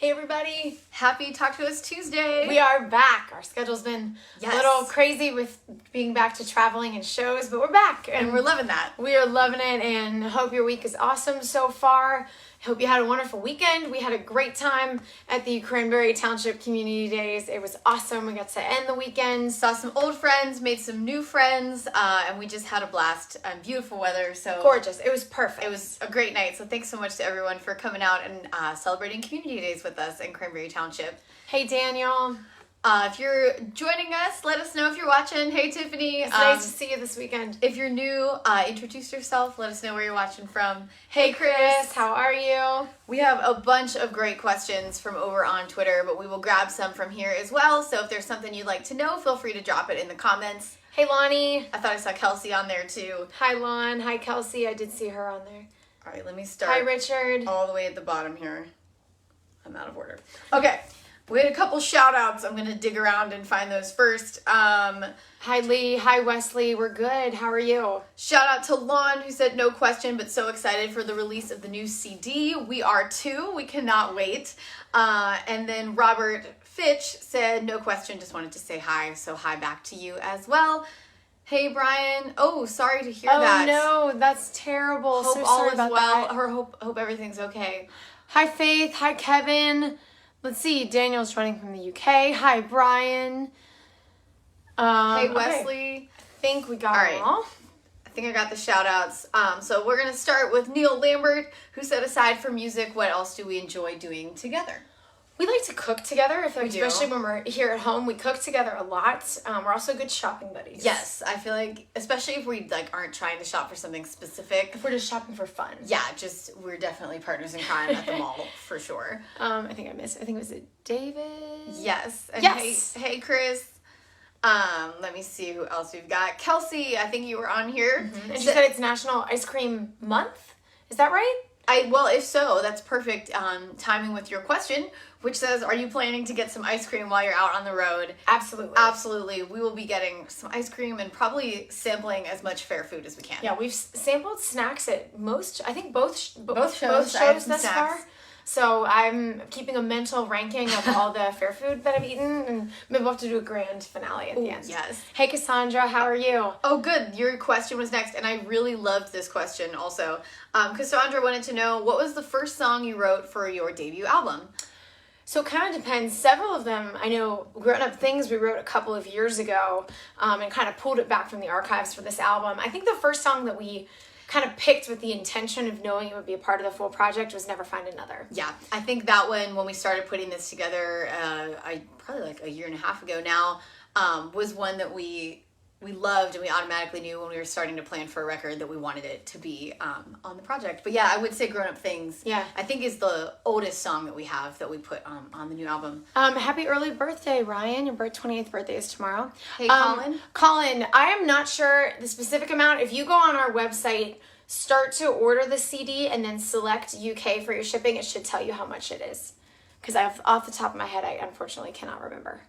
Hey everybody, Happy Talk to Us Tuesday. we are back. Our schedule's been Yes. a little crazy with being back to traveling and shows, but we're back and we're loving that. we are loving it and hope your week is awesome so far. Hope you had a wonderful weekend. We had a great time at the Cranberry Township Community Days. It was awesome. We got to end the weekend. Saw some old friends, made some new friends, and we just had a blast. Beautiful weather, so Gorgeous. It was perfect. It was a great night. So thanks so much to everyone for coming out and celebrating Community Days with us in Cranberry Township. Hey Daniel. If you're joining us, let us know if you're watching. Hey Tiffany. It's nice to see you this weekend. If you're new, introduce yourself. Let us know where you're watching from. Hey Chris, how are you? We have a bunch of great questions from over on Twitter, but we will grab some from here as well. So if there's something you'd like to know, feel free to drop it in the comments. Hey Lonnie. I thought I saw Kelsey on there too. Hi Lon. Hi Kelsey. I did see her on there. All right, let me start. Hi Richard. All the way at the bottom here. I'm out of order. Okay. We had a couple shout outs. I'm going to dig around and find those first. Hi Lee. Hi Wesley. We're good. How are you? Shout out to Lon, who said no question, but so excited for the release of the new CD. We are too. We cannot wait. And then Robert Fitch said no question, just wanted to say hi. So hi back to you as well. Hey Brian. Oh, sorry to hear that. Oh no, that's terrible. Hope So all sorry is about well. that. Hope everything's okay. Hi Faith. Hi Kevin. Let's see. Daniel's joining from the UK. Hi Brian. Hey okay. Wesley. I think we got All them right. all. I think I got the shout outs. So we're going to start with Neil Lambert, who said aside from music, what else do we enjoy doing together? We like to cook together. I feel like We do. especially when we're here at home, we cook together a lot. We're also good shopping buddies. Yes, I feel like, especially if we aren't trying to shop for something specific. If we're just shopping for fun. Yeah, just we're definitely partners in crime at the mall for sure. I think it was David? Yes. And Yes. Hey Chris. Let me see who else we've got. Kelsey, I think you were on here. And she said it's National Ice Cream Month. Is that right? Well, if so, that's perfect timing with your question, which says, are you planning to get some ice cream while you're out on the road? Absolutely. Absolutely. We will be getting some ice cream and probably sampling as much fair food as we can. Yeah, we've sampled snacks at most, I think both shows. Both I had shows some thus snacks. far. So I'm keeping a mental ranking of all the fair food that I've eaten, and maybe we'll have to do a grand finale at the end. Yes. Hey Cassandra, how are you? Oh, good. Your question was next, and I really loved this question also. Cassandra wanted to know, what was the first song you wrote for your debut album? So it kind of depends. Several of them, I know, Grown Up Things we wrote a couple of years ago, and kind of pulled it back from the archives for this album. I think the first song that we kind of picked with the intention of knowing it would be a part of the full project was Never Find Another. Yeah, I think that one, when we started putting this together, probably like a year and a half ago now, was one that we loved, and we automatically knew when we were starting to plan for a record that we wanted it to be on the project. But yeah, I would say Grown Up Things, Yeah. I think is the oldest song that we have that we put on the new album. Happy early birthday, Ryan. Your 28th birthday is tomorrow. Hey, Colin. Colin, I am not sure the specific amount. If you go on our website, start to order the CD, and then select UK for your shipping, it should tell you how much it is. Because off the top of my head, I unfortunately cannot remember.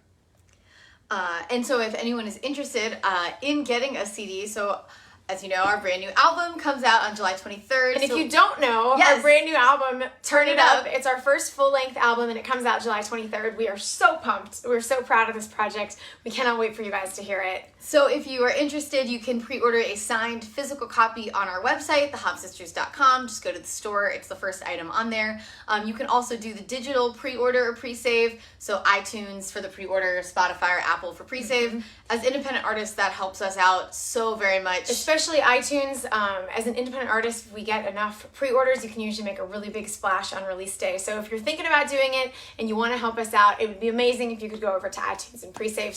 And so if anyone is interested in getting a CD, so as you know, our brand new album comes out on July 23rd. And if you don't know, Yes. our brand new album, Turn It Up, it's our first full-length album, and it comes out July 23rd. We are so pumped. We're so proud of this project. We cannot wait for you guys to hear it. So if you are interested, you can pre-order a signed physical copy on our website, thehopsisters.com. Just go to the store. It's the first item on there. You can also do the digital pre-order or pre-save. So iTunes for the pre-order, Spotify or Apple for pre-save. As independent artists, that helps us out so very much. Especially iTunes. As an independent artist, if we get enough pre-orders, you can usually make a really big splash on release day. So if you're thinking about doing it and you want to help us out, it would be amazing if you could go over to iTunes and pre-save.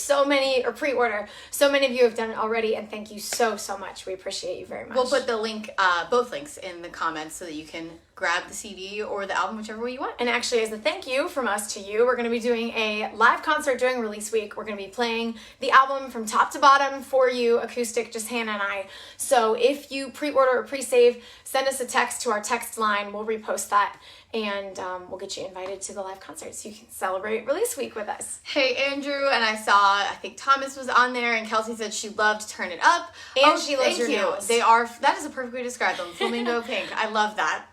Pre-order. So many of you have done it already, and thank you so much. We appreciate you very much. We'll put the link, both links in the comments so that you can grab the CD or the album, whichever way you want. And actually, as a thank you from us to you, we're going to be doing a live concert during release week. We're going to be playing the album from top to bottom for you, acoustic, just Hannah and I. So if you pre-order or pre-save, send us a text to our text line. We'll repost that, and we'll get you invited to the live concert so you can celebrate release week with us. Hey, Andrew, and I think Thomas was on there, and Kelsey said she loved Turn It Up. And she loves thank your you. nails. That is a perfect way to describe them. Flamingo pink. I love that.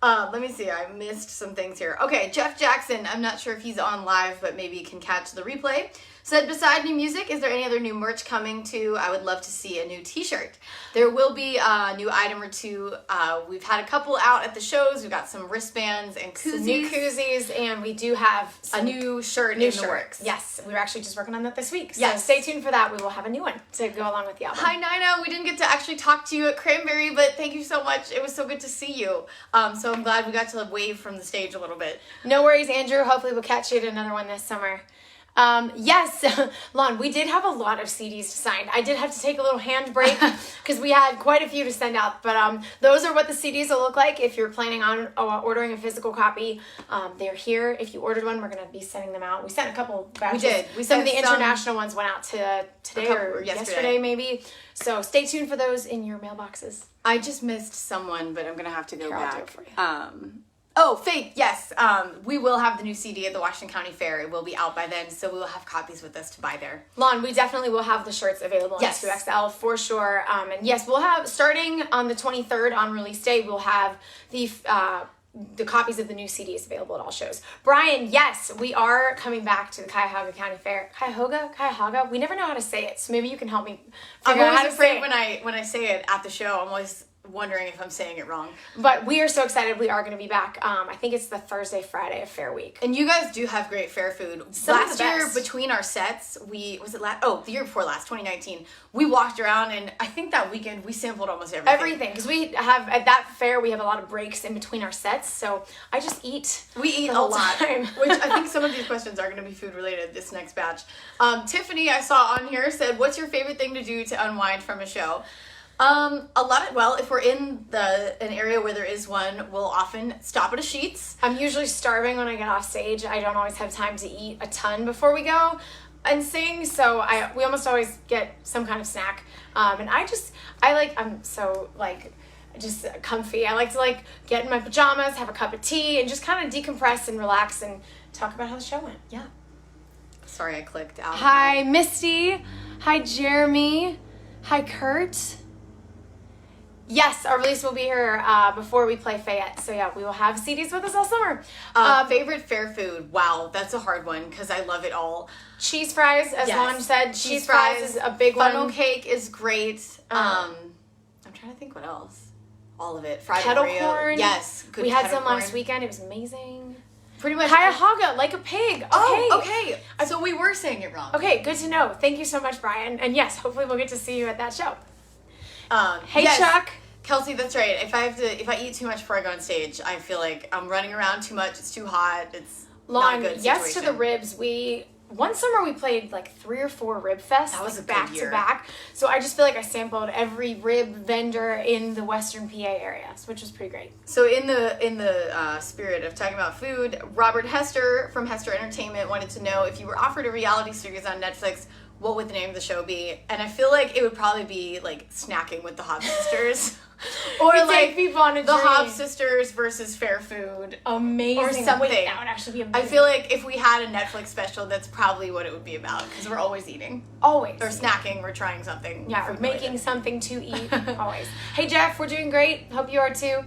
Let me see. I missed some things here. Okay, Jeff Jackson. I'm not sure if he's on live, but maybe you can catch the replay. Said, beside new music, is there any other new merch coming to? I would love to see a new t-shirt. There will be a new item or two. We've had a couple out at the shows. We've got some wristbands and koozies. Some new koozies, and we do have a new shirt in the works. Yes, we were actually just working on that this week. So yes. Stay tuned for that. We will have a new one to go along with the album. Hi, Nina. We didn't get to actually talk to you at Cranberry, but thank you so much. It was so good to see you. So I'm glad we got to wave from the stage a little bit. No worries, Andrew. Hopefully we'll catch you at another one this summer. Yes, Lon, we did have a lot of CDs to sign. I did have to take a little hand break because we had quite a few to send out. But those are what the CDs will look like if you're planning on ordering a physical copy. They're here. If you ordered one, we're going to be sending them out. We sent a couple batches. We did. Some of the international ones went out to today or yesterday maybe. So stay tuned for those in your mailboxes. I just missed someone, but I'm going to have to go back. I'll do it for you. Oh, Faith, yes. We will have the new CD at the Washington County Fair. It will be out by then, so we will have copies with us to buy there. Lon, we definitely will have the shirts available in 2XL for sure. And yes, we'll have, starting on the 23rd on release day, we'll have the copies of the new CDs available at all shows. Brian, yes, we are coming back to the Cuyahoga County Fair. Cuyahoga? We never know how to say it, so maybe you can help me figure out how to say it. when I say it at the show, I'm always wondering if I'm saying it wrong. But we are so excited. We are going to be back. I think it's the Thursday, Friday of Fair Week. And you guys do have great fair food. Last year, between our sets, the year before last, 2019, we walked around, and I think that weekend we sampled almost everything. Everything, because we have, at that fair, we have a lot of breaks in between our sets, so I just eat. We eat a lot, which I think some of these questions are going to be food related this next batch. Tiffany, I saw on here, said, what's your favorite thing to do to unwind from a show? If we're in an area where there is one, we'll often stop at a Sheetz. I'm usually starving when I get off stage. I don't always have time to eat a ton before we go and sing, so we almost always get some kind of snack. And I'm so just comfy. I like to get in my pajamas, have a cup of tea, and just kind of decompress and relax and talk about how the show went. Yeah. Sorry, I clicked out. Hi, Misty. Hi, Jeremy. Hi, Kurt. Yes, our release will be here before we play Fayette. So yeah, we will have CDs with us all summer. Favorite fair food? Wow, that's a hard one because I love it all. Cheese fries, as Lon said. Cheese fries is a big one. Funnel cake is great. I'm trying to think what else. All of it. Fried kettle Oreo. corn. Yes, good. We had some last weekend. It was amazing. Pretty much. Cuyahoga, like a pig. Okay. Oh, okay. So we were saying it wrong. Okay, good to know. Thank you so much, Brian. And yes, hopefully we'll get to see you at that show. Hey, yes. Chuck. Kelsey, that's right. If I eat too much before I go on stage, I feel like I'm running around too much. It's too hot. It's not a good situation. Yes to the ribs. One summer we played 3 or 4 rib fests. That was back to back. So I just feel like I sampled every rib vendor in the Western PA area, which was pretty great. So in the spirit of talking about food, Robert Hester from Hester Entertainment wanted to know if you were offered a reality series on Netflix, what would the name of the show be? And I feel like it would probably be Snacking with the Hobbs Sisters. Or people on a the Hobbs Sisters versus Fair Food. Amazing. Or something. Wait, that would actually be amazing. I feel like if we had a Netflix special, that's probably what it would be about. Because we're always eating. Always. Or snacking. We're trying something. Yeah, we're making something to eat. Always. Hey, Jeff, we're doing great. Hope you are too.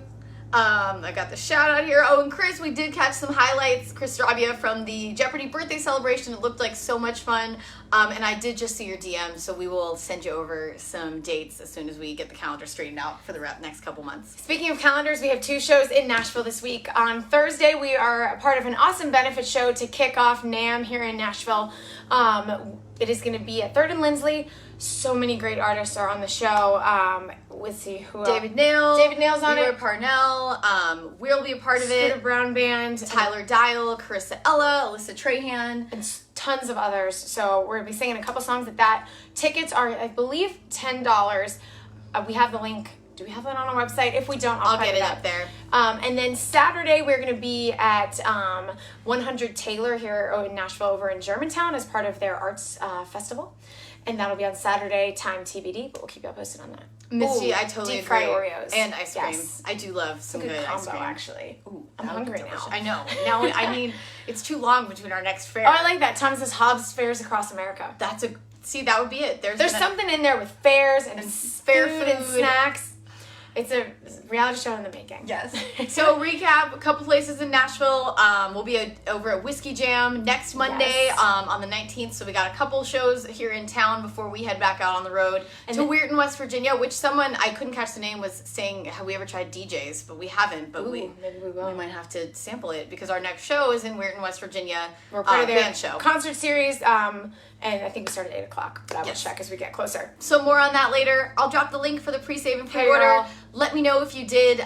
I got the shout out here. Oh, and Chris, we did catch some highlights. Chris Strabia from the Jeopardy birthday celebration. It looked like so much fun. And I did just see your DM, so we will send you over some dates as soon as we get the calendar straightened out for the next couple months. Speaking of calendars, we have 2 shows in Nashville this week. On Thursday, we are a part of an awesome benefit show to kick off NAMM here in Nashville. It is going to be at 3rd and Lindsley. So many great artists are on the show. Let's see who David Nail. David Nail's on Leroy it. Parnell. We'll be a part of it. Scooter Brown Band. Tyler Dial, Carissa Ella, Alyssa Trahan. And tons of others. So we're going to be singing a couple songs at that. Tickets are, I believe, $10. We have the link. Do we have that on our website? If we don't, I'll get it up there. And then Saturday, we're going to be at 100 Taylor here in Nashville over in Germantown as part of their arts festival. And that'll be on Saturday, time TBD, but we'll keep you posted on that. Misty, I totally deep fried agree. Oreos. And ice cream. Yes. I do love some good combo, ice cream. Actually. Ooh, I'm hungry now. I know. Now, it's too long between our next fair. Oh, I like that. Tom says Hobbs Fairs Across America. See, that would be it. There's something in there with fairs and fair food and snacks. It's a reality show in the making. Yes. So recap, a couple places in Nashville. We'll be over at Whiskey Jam next Monday on the 19th. So we got a couple shows here in town before we head back out on the road to Weirton, West Virginia, which someone, I couldn't catch the name, was saying, have we ever tried DJs? But we haven't. But maybe we will. We might have to sample it because our next show is in Weirton, West Virginia. We're part of their band show. concert series. And I think we start at 8 o'clock, but I will check as we get closer. So more on that later. I'll drop the link for the pre-save and pre-order. Let me know if you did.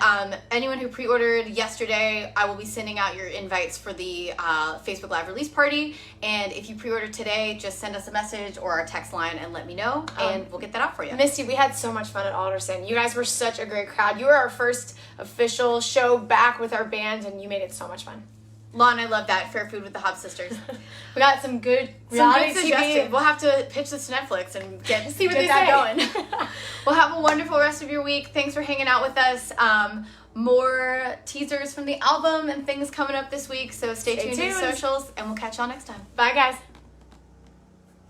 Anyone who pre-ordered yesterday, I will be sending out your invites for the Facebook Live release party. And if you pre-ordered today, just send us a message or our text line and let me know, and we'll get that out for you. Misty, we had so much fun at Alderson. You guys were such a great crowd. You were our first official show back with our band, and you made it so much fun. Lon, I love that. Fair Food with the Hobbs Sisters. We got some good suggestions. We'll have to pitch this to Netflix and see what they say. Going. Well, have a wonderful rest of your week. Thanks for hanging out with us. More teasers from the album and things coming up this week. So stay tuned to the socials, and we'll catch y'all next time. Bye, guys.